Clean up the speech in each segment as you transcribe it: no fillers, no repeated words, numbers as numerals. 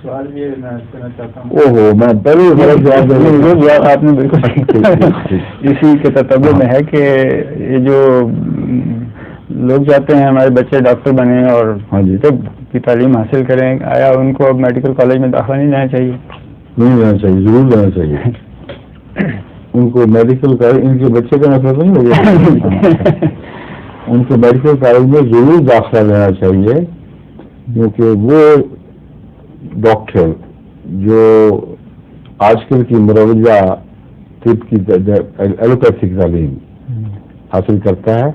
سوال یہ میں کرنا چاہتا ہوں. اوہو میں پہلے جواب دے جو جواب آپ نے بالکل اسی کے تطبع میں ہے کہ یہ جو لوگ چاہتے ہیں ہمارے بچے ڈاکٹر بنے اور طب کی تعلیم حاصل کریں، آیا ان کو اب میڈیکل کالج میں داخلہ نہیں لینا چاہیے؟ نہیں لینا چاہیے، ضرور لینا چاہیے. ان کو میڈیکل کالج، ان کے بچے کا مطلب نہیں ہوگا، ان کو میڈیکل کالج میں ضرور داخلہ لینا چاہیے، کیونکہ وہ ڈاکٹر جو آج کل کی مروجہ طب کی ایلوپیتھک تعلیم حاصل کرتا ہے،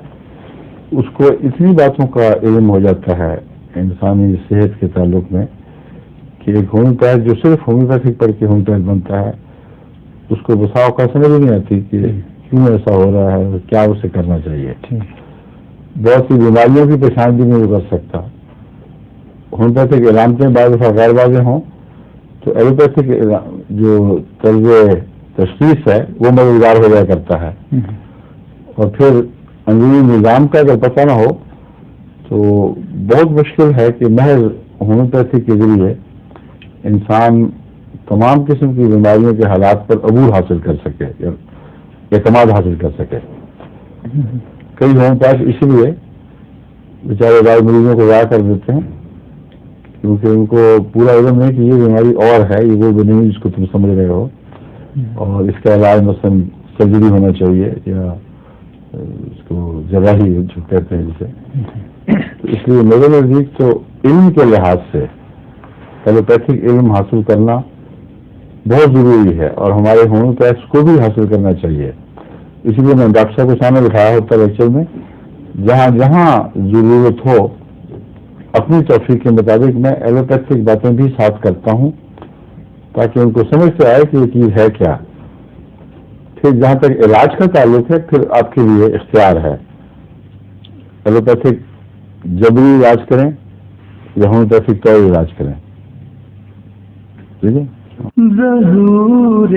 اس کو اتنی باتوں کا علم ہو جاتا ہے انسانی صحت کے تعلق میں کہ ایک ہومیوپیتھ جو صرف ہومیوپیتھک پڑھ کے ہومیوپیتھ بنتا ہے، اس کو بسا اوقات سمجھ نہیں آتی کہ کیوں ایسا ہو رہا ہے، کیا اسے کرنا چاہیے. بہت سی بیماریوں کی پہچان بھی نہیں کر سکتا. ہومیوپیتھک علامتیں بعض دفعہ غیر واضح ہوں تو ایلوپیتھک جو طرز تشخیص ہے وہ مددگار ہو جایا کرتا ہے. اور پھر اندرونی نظام کا اگر پتہ نہ ہو تو بہت مشکل ہے کہ محض ہومیوپیتھی کے ذریعے انسان تمام قسم کی بیماریوں کے حالات پر عبور حاصل کر سکے یا اعتماد حاصل کر سکے. کئی ہومیوپیتھ اس لیے بیچارے بعض مریضوں کو ضائع کر دیتے ہیں کیونکہ ان کو پورا علم نہیں کہ یہ بیماری اور ہے، یہ وہ نہیں جس کو تم سمجھ رہے ہو، اور اس کا علاج مثلاً سرجری ہونا چاہیے یا اس کو جراحی جو کہتے ہیں جسے. اس لیے میرے نزدیک تو علم کے لحاظ سے ایلوپیتھک علم حاصل کرنا بہت ضروری ہے اور ہمارے ہومیوپیتھس کو بھی حاصل کرنا چاہیے. اسی لیے میں ڈاکٹر صاحب کو سامنے بٹھایا ہوتا ہے لیکچر میں، جہاں جہاں ضرورت ہو اپنی توفیق کے مطابق میں ایلوپیتھک باتیں بھی ساتھ کرتا ہوں تاکہ ان کو سمجھ سے آئے کہ یہ چیز ہے کیا. پھر جہاں تک علاج کا تعلق ہے پھر آپ کے لیے اختیار ہے، ایلوپیتھک جبری علاج کریں یا ہومیوپیتھک طور علاج کریں. ٹھیک ہے. ظہور